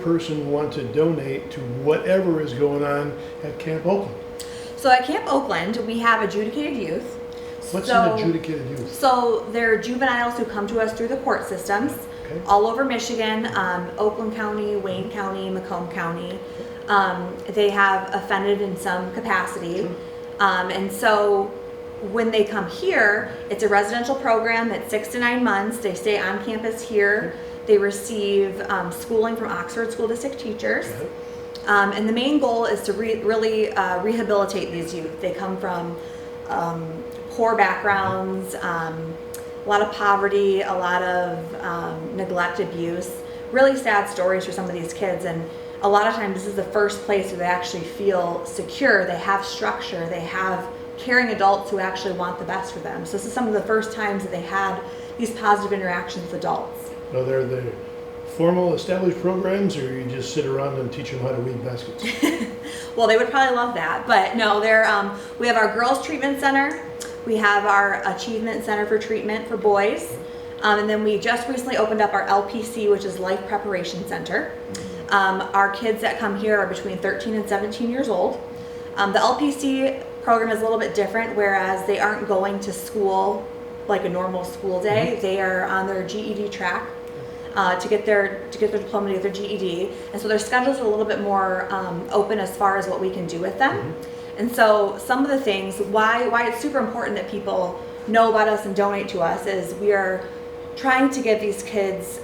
person want to donate to whatever is going on at Camp Oakland? So at Camp Oakland, we have adjudicated youth. What's an adjudicated youth? So they're juveniles who come to us through the court systems, Okay. all over Michigan, Oakland County, Wayne County, Macomb County. They have offended in some capacity. Sure. And so when they come here, it's a residential program. It's 6 to 9 months. They stay on campus here. They receive schooling from Oxford School District teachers. Okay. And the main goal is to really rehabilitate these youth. They come from poor backgrounds, a lot of poverty, a lot of neglect, abuse. Really sad stories for some of these kids. And a lot of times this is the first place where they actually feel secure. They have structure. They have caring adults who actually want the best for them. So this is some of the first times that they had these positive interactions with adults. Are there the formal established programs, or you just sit around and teach them how to weave baskets? Well, they would probably love that, but no, we have our girls treatment center. We have our achievement center for treatment for boys. And then we just recently opened up our LPC, which is Life Preparation Center. Our kids that come here are between 13 and 17 years old. The LPC program is a little bit different, whereas they aren't going to school like a normal school day. Mm-hmm. They are on their GED track to get their diploma, to get their GED, and so their schedules are a little bit more open as far as what we can do with them. Mm-hmm. And so some of the things why it's super important that people know about us and donate to us is we are trying to give these kids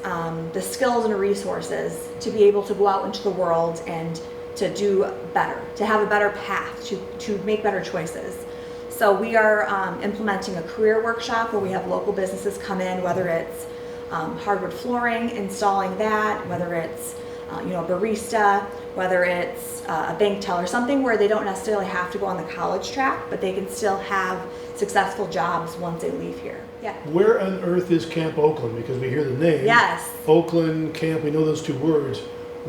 the skills and resources to be able to go out into the world and to do better, to have a better path, to make better choices. So we are implementing a career workshop where we have local businesses come in, whether it's hardwood flooring, installing that, whether it's a barista, whether it's a bank teller, something where they don't necessarily have to go on the college track, but they can still have successful jobs once they leave here. Yeah. Where on earth is Camp Oakland? Because we hear the name. Yes. Oakland, camp, we know those two words.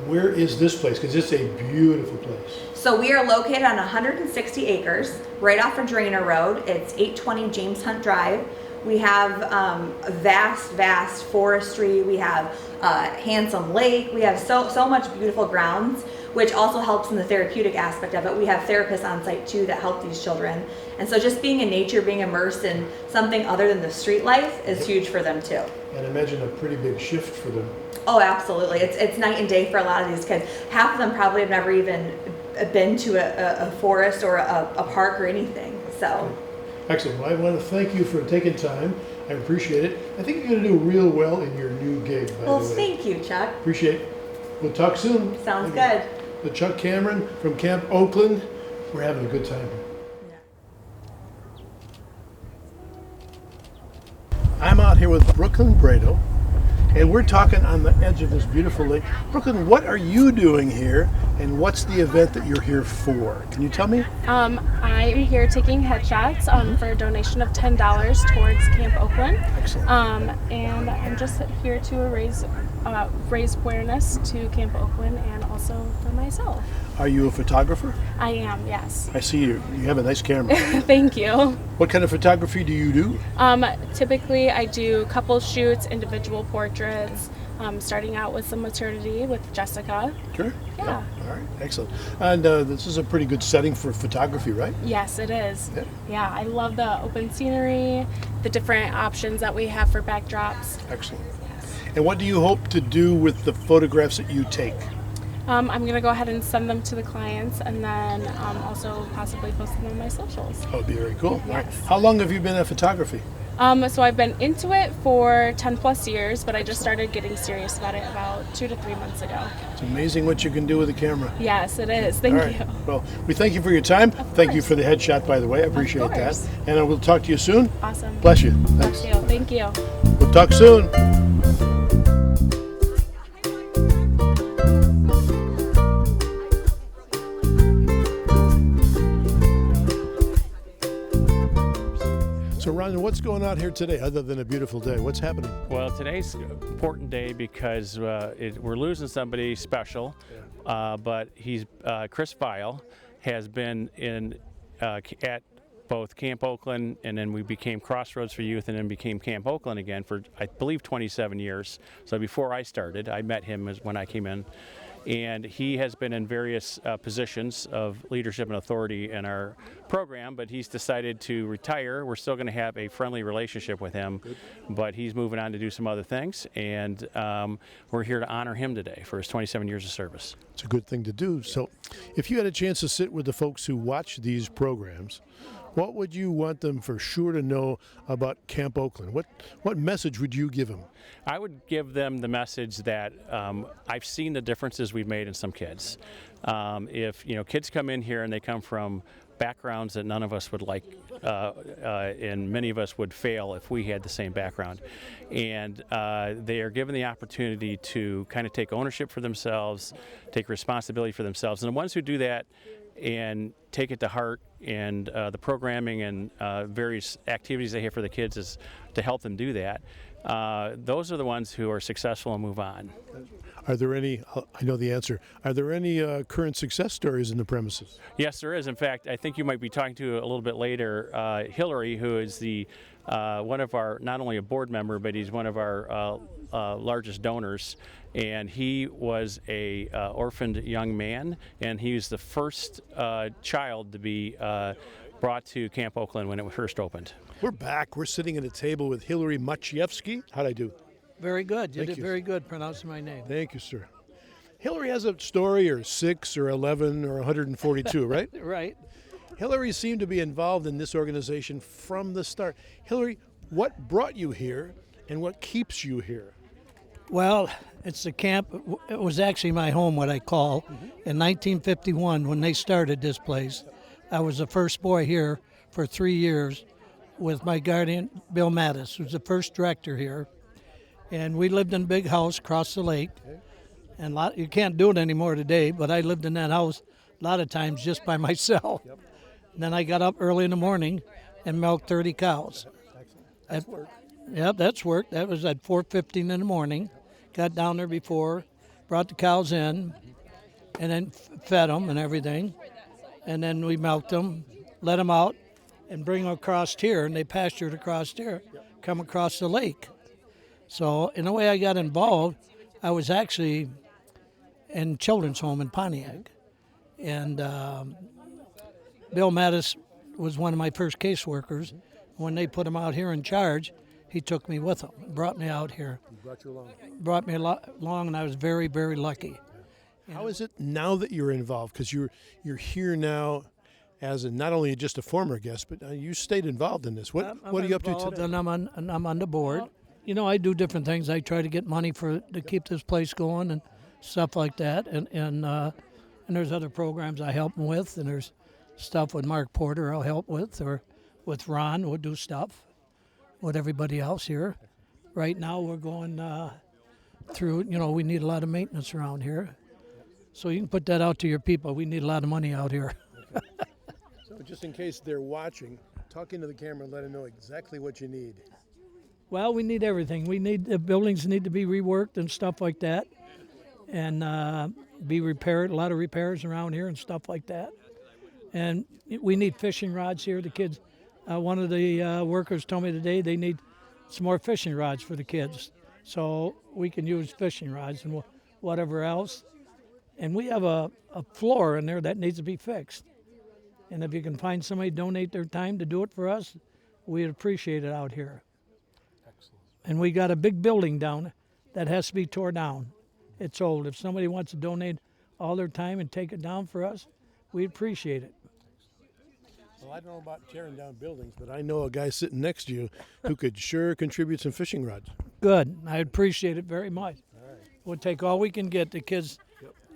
Where is this place? Because it's a beautiful place. So we are located on 160 acres, right off of Drainer Road. It's 820 James Hunt Drive. We have a vast forestry. We have a handsome lake. We have so much beautiful grounds, which also helps in the therapeutic aspect of it. We have therapists on site too that help these children. And so just being in nature, being immersed in something other than the street life is huge for them too. And imagine a pretty big shift for them. Oh, absolutely. It's night and day for a lot of these kids. Half of them probably have never even been to a forest or a park or anything. So. Excellent. Well, I want to thank you for taking time. I appreciate it. I think you're going to do real well in your new gig, by the way. Well, thank you, Chuck. Appreciate it. We'll talk soon. Sounds good. The Chuck Cameron from Camp Oakland. We're having a good time here. I'm out here with Brooklyn Brado, and we're talking on the edge of this beautiful lake. Brooklyn, what are you doing here, and what's the event that you're here for? Can you tell me? I'm here taking headshots for a donation of $10 towards Camp Oakland. Excellent. And I'm just here to raise awareness to Camp Oakland and also for myself. Are you a photographer? I am, yes. I see you. You have a nice camera. Thank you. What kind of photography do you do? Typically I do couple shoots, individual portraits, starting out with some maternity with Jessica. Sure. Yeah. All right. Excellent. And this is a pretty good setting for photography, right? Yes, it is. Yeah. Yeah, I love the open scenery, the different options that we have for backdrops. Excellent. And what do you hope to do with the photographs that you take? I'm going to go ahead and send them to the clients and then also possibly post them on my socials. That would be very cool. Yes. All right. How long have you been at photography? So I've been into it for 10 plus years, but I just started getting serious about it about 2 to 3 months ago. It's amazing what you can do with a camera. Yes, it is. Thank you. Well, we thank you for your time. Thank you course. for the headshot, by the way. I appreciate that. course. And I will talk to you soon. Awesome. Bless you. Thanks. Thank you. We'll talk soon. So, Ron, what's going on here today other than a beautiful day? What's happening? Well, today's an important day because we're losing somebody special, but Chris File has been at both Camp Oakland, and then we became Crossroads for Youth, and then became Camp Oakland again for, I believe, 27 years. So before I started, I met him when I came in. and he has been in various positions of leadership and authority in our program, but he's decided to retire. We're still going to have a friendly relationship with him, but he's moving on to do some other things, and we're here to honor him today for his 27 years of service. It's a good thing to do. So, if you had a chance to sit with the folks who watch these programs, what would you want them for sure to know about Camp Oakland? What message would you give them? I would give them the message that I've seen the differences we've made in some kids. If kids come in here and they come from backgrounds that none of us would like, and many of us would fail if we had the same background, and they are given the opportunity to kind of take ownership for themselves, take responsibility for themselves, and the ones who do that and take it to heart, and the programming and various activities they have for the kids is to help them do that. Those are the ones who are successful and move on. Are there any, I know the answer, are there any current success stories in the premises? Yes, there is. In fact, I think you might be talking to a little bit later Hillary, who is the one of our, not only a board member, but he's one of our largest donors, and he was a orphaned young man, and he was the first child to be brought to Camp Oakland when it first opened. We're back. We're sitting at a table with Hillary Maciejewski. How'd I do? Very good. You Thank did you. very good pronouncing my name. Thank you, sir. Hillary has a story, or 6 or 11 or 142, right? Right. Hillary seemed to be involved in this organization from the start. Hillary, what brought you here and what keeps you here? Well, it's the camp. It was actually my home, what I call. In 1951, when they started this place, I was the first boy here for 3 years with my guardian, Bill Mattis, who's the first director here. And we lived in a big house across the lake. And you can't do it anymore today, but I lived in that house a lot of times just by myself. And then I got up early in the morning and milked 30 cows. That's work. Yep, that's work. That was at 4:15 in the morning. Got down there before, brought the cows in, and then fed them and everything. And then we milked them, let them out, and bring them across here, and they pastured across here, come across the lake. So in the way I got involved, I was actually in children's home in Pontiac. And Bill Mattis was one of my first caseworkers. When they put him out here in charge, he took me with him, brought me out here. He brought you along. Brought me along, and I was very, very lucky. How is it now that you're involved? Because you're here now as not only just a former guest, but you stayed involved in this. What are you up to involved, today? And I'm on the board. I do different things. I try to get money to keep this place going and stuff like that. And there's other programs I help them with, and there's stuff with Mark Porter I'll help with, or with Ron we'll do stuff with everybody else here. Right now we're going through, we need a lot of maintenance around here. So you can put that out to your people. We need a lot of money out here. So just in case they're watching, talk into the camera and let them know exactly what you need. Well, we need everything. The buildings need to be reworked and stuff like that, and be repaired. A lot of repairs around here and stuff like that. And we need fishing rods here. The kids, one of the workers told me today they need some more fishing rods for the kids, so we can use fishing rods and whatever else. And we have a floor in there that needs to be fixed. And if you can find somebody to donate their time to do it for us, we'd appreciate it out here. Excellent. And we got a big building down that has to be tore down. It's old. If somebody wants to donate all their time and take it down for us, we'd appreciate it. Well, I don't know about tearing down buildings, but I know a guy sitting next to you who could sure contribute some fishing rods. Good. I appreciate it very much. All right. We'll take all we can get. The kids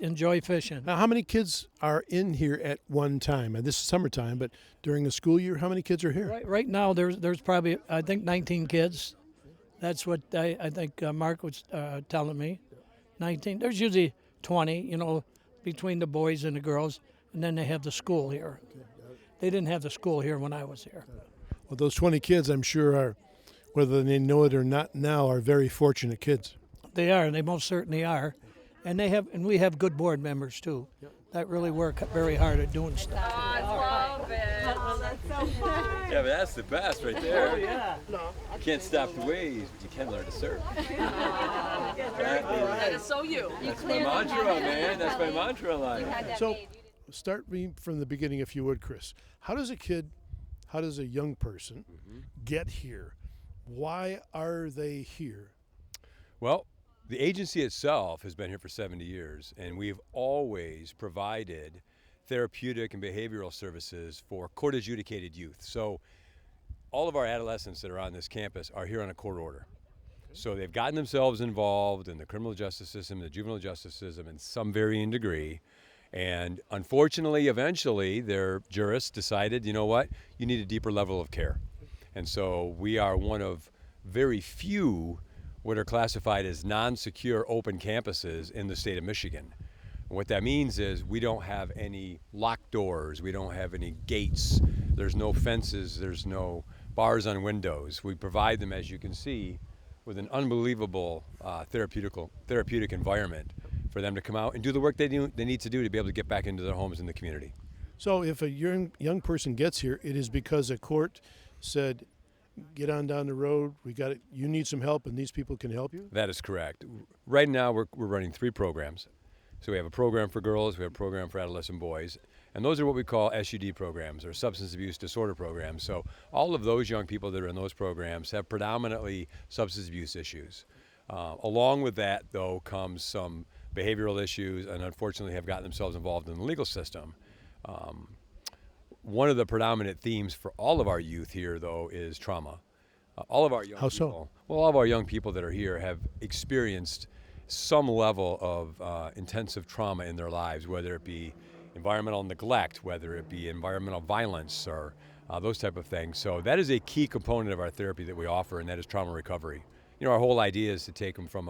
enjoy fishing. Now, how many kids are in here at one time? And this is summertime, but during the school year, how many kids are here? Right now, there's probably, I think, 19 kids. That's what I think Mark was telling me. 19. There's usually 20, between the boys and the girls, and then they have the school here. They didn't have the school here when I was here. Well, those 20 kids, I'm sure, are, whether they know it or not now, are very fortunate kids. They are. They most certainly are. And we have good board members too that really work very hard at doing stuff. I love it. Oh, that's so fun. Yeah, but that's the best right there. You can't stop the waves, but you can learn to surf. That is so you. That's my mantra, man. That's my mantra line. So, start me from the beginning, if you would, Chris. How does a young person get here? Why are they here? Well, the agency itself has been here for 70 years, and we've always provided therapeutic and behavioral services for court-adjudicated youth. So all of our adolescents that are on this campus are here on a court order. So they've gotten themselves involved in the criminal justice system, the juvenile justice system in some varying degree. And unfortunately, eventually, their jurists decided, you know what, you need a deeper level of care. And so we are one of very few what are classified as non-secure open campuses in the state of Michigan. And what that means is we don't have any locked doors, we don't have any gates, there's no fences, there's no bars on windows. We provide them, as you can see, with an unbelievable therapeutic environment for them to come out and do the work they need to do to be able to get back into their homes in the community. So if a young person gets here, it is because a court said, get on down the road, you need some help, and these people can help you? That is correct. Right now we're running 3 programs. So we have a program for girls, we have a program for adolescent boys, and those are what we call SUD programs, or substance abuse disorder programs. So all of those young people that are in those programs have predominantly substance abuse issues. Along with that, though, comes some behavioral issues, and unfortunately have gotten themselves involved in the legal system. One of the predominant themes for all of our youth here, though, is trauma. All of our young How so? people, well, all of our young people that are here have experienced some level of intensive trauma in their lives, whether it be environmental neglect, whether it be environmental violence, or those type of things. So that is a key component of our therapy that we offer, and that is trauma recovery. You know, our whole idea is to take them from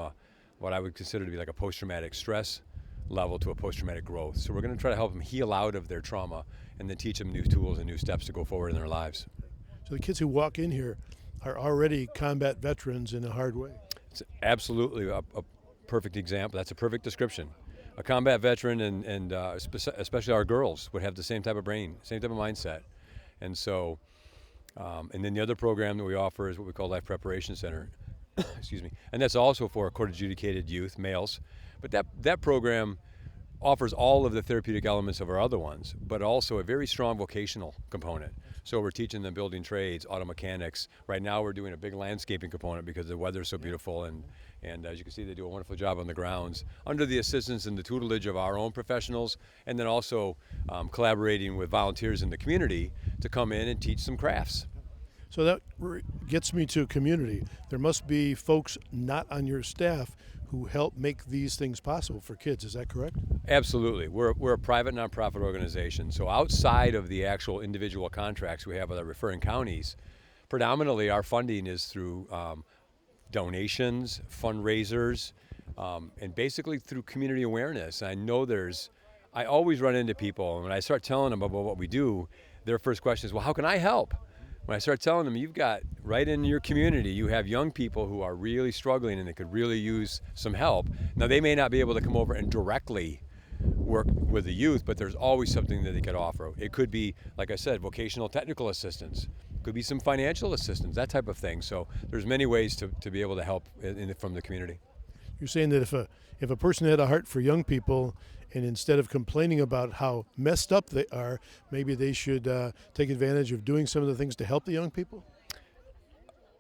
what I would consider to be like a post-traumatic stress level to a post-traumatic growth. So we're going to try to help them heal out of their trauma and then teach them new tools and new steps to go forward in their lives. So the kids who walk in here are already combat veterans in a hard way. It's absolutely a perfect example. That's a perfect description. A combat veteran and especially our girls would have the same type of brain, same type of mindset. And so, and then the other program that we offer is what we call Life Preparation Center. Excuse me. And that's also for court-adjudicated youth, males. But that program offers all of the therapeutic elements of our other ones, but also a very strong vocational component. So we're teaching them building trades, auto mechanics. Right now we're doing a big landscaping component because the weather's so beautiful, and as you can see, they do a wonderful job on the grounds under the assistance and the tutelage of our own professionals, and then also collaborating with volunteers in the community to come in and teach some crafts. So that gets me to community. There must be folks not on your staff who help make these things possible for kids. Is that correct? Absolutely. We're a private nonprofit organization. So outside of the actual individual contracts we have with our referring counties, predominantly our funding is through donations, fundraisers, and basically through community awareness. I always run into people, and when I start telling them about what we do, their first question is, well, how can I help? When I start telling them, you've got right in your community, you have young people who are really struggling and they could really use some help. Now, they may not be able to come over and directly work with the youth, but there's always something that they could offer. It could be, like I said, vocational technical assistance. It could be some financial assistance, that type of thing. So there's many ways to be able to help from the community. You're saying that if a person had a heart for young people, and instead of complaining about how messed up they are, maybe they should take advantage of doing some of the things to help the young people?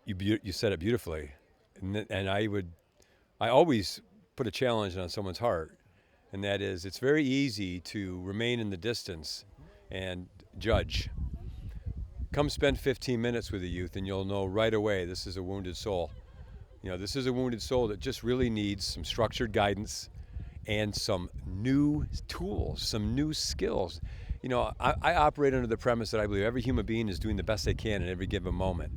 You said it beautifully, and I always put a challenge on someone's heart, and that is, it's very easy to remain in the distance and judge. Come spend 15 minutes with a youth, and you'll know right away this is a wounded soul. You know, this is a wounded soul that just really needs some structured guidance and some new tools, some new skills. You know, I operate under the premise that I believe every human being is doing the best they can in every given moment.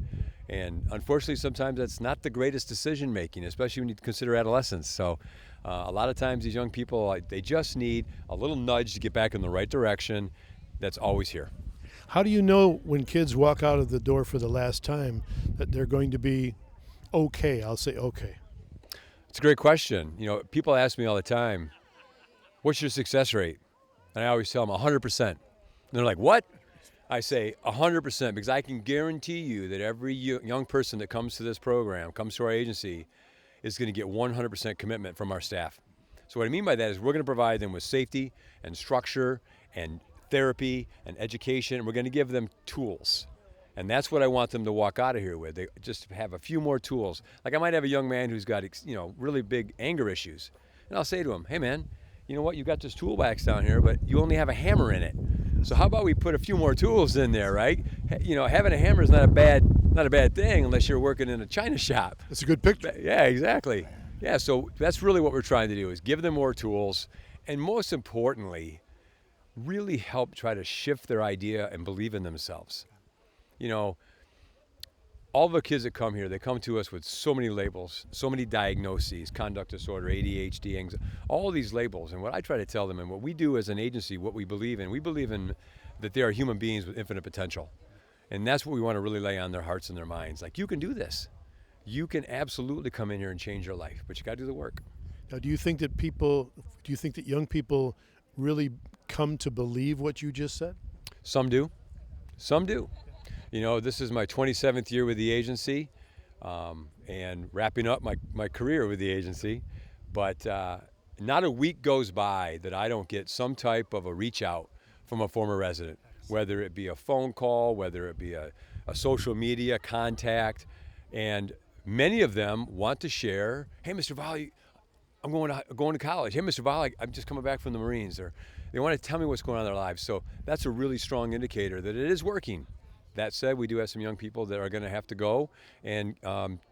And unfortunately, sometimes that's not the greatest decision making, especially when you consider adolescence. So a lot of times these young people, they just need a little nudge to get back in the right direction. That's always here. How do you know when kids walk out of the door for the last time that they're going to be okay? I'll say okay. It's a great question. You know, people ask me all the time, what's your success rate? And I always tell them 100%. And they're like, what? I say 100% because I can guarantee you that every young person that comes to this program, comes to our agency, is going to get 100% commitment from our staff. So what I mean by that is we're going to provide them with safety and structure and therapy and education, and we're going to give them tools. And that's what I want them to walk out of here with. They just have a few more tools. Like I might have a young man who's got, really big anger issues. And I'll say to him, hey man, you know what, you got this toolbox down here, but you only have a hammer in it. So how about we put a few more tools in there, right? Having a hammer is not a bad thing unless you're working in a china shop. That's a good picture. Yeah, exactly. Yeah, so that's really what we're trying to do is give them more tools and most importantly, really help try to shift their idea and believe in themselves. All the kids that come here, they come to us with so many labels, so many diagnoses, conduct disorder, ADHD, anxiety, all these labels. And what I try to tell them and what we do as an agency, what we believe in that they are human beings with infinite potential. And that's what we want to really lay on their hearts and their minds. Like, you can do this. You can absolutely come in here and change your life, but you got to do the work. Now, do you think that young people really come to believe what you just said? Some do. Some do. This is my 27th year with the agency and wrapping up my career with the agency. But not a week goes by that I don't get some type of a reach out from a former resident, whether it be a phone call, whether it be a social media contact. And many of them want to share, hey, Mr. Volley, I'm going to college. Hey, Mr. Volley, I'm just coming back from the Marines. Or they want to tell me what's going on in their lives. So that's a really strong indicator that it is working. That said, we do have some young people that are going to have to go and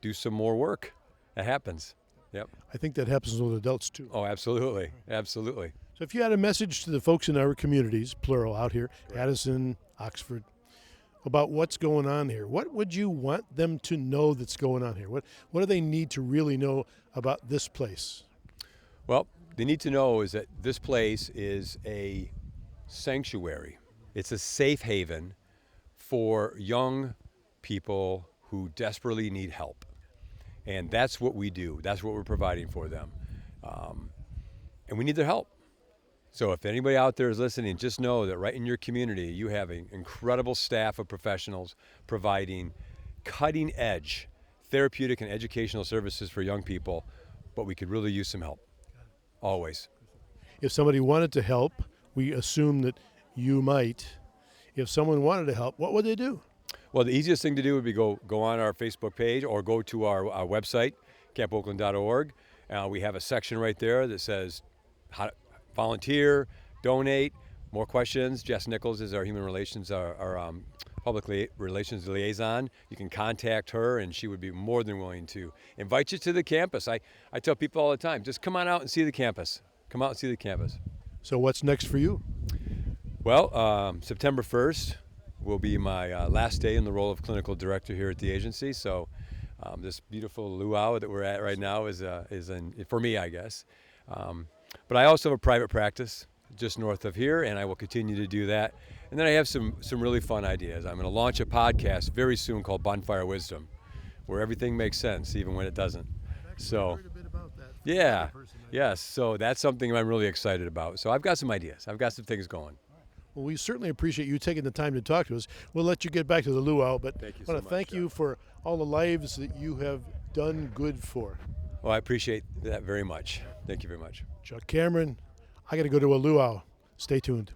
do some more work. That happens. Yep. I think that happens with adults too. Oh, absolutely. Absolutely. So if you had a message to the folks in our communities, plural out here, Addison, Oxford, about what's going on here, what would you want them to know that's going on here? What do they need to really know about this place? Well, they need to know is that this place is a sanctuary. It's a safe haven for young people who desperately need help. And that's what we do. That's what we're providing for them. And we need their help. So if anybody out there is listening, just know that right in your community, you have an incredible staff of professionals providing cutting edge therapeutic and educational services for young people, but we could really use some help. Always. If somebody wanted to help, we assume that you might. If someone wanted to help, what would they do? Well, the easiest thing to do would be go on our Facebook page or go to our website, campoakland.org. We have a section right there that says how to volunteer, donate, more questions. Jess Nichols is our human relations, our public relations liaison. You can contact her, and she would be more than willing to invite you to the campus. I tell people all the time, just come on out and see the campus. Come out and see the campus. So what's next for you? Well, September 1st will be my last day in the role of clinical director here at the agency. So this beautiful luau that we're at right now is for me, I guess. But I also have a private practice just north of here, and I will continue to do that. And then I have some really fun ideas. I'm going to launch a podcast very soon called Bonfire Wisdom, where everything makes sense, even when it doesn't. So, heard a bit about that. yeah, yes. So that's something I'm really excited about. So I've got some ideas. I've got some things going. Well, we certainly appreciate you taking the time to talk to us. We'll let you get back to the luau, but Thank you I so want to much, thank you for all the lives that you have done good for. Well, I appreciate that very much. Thank you very much. Chuck Cameron, I got to go to a luau. Stay tuned.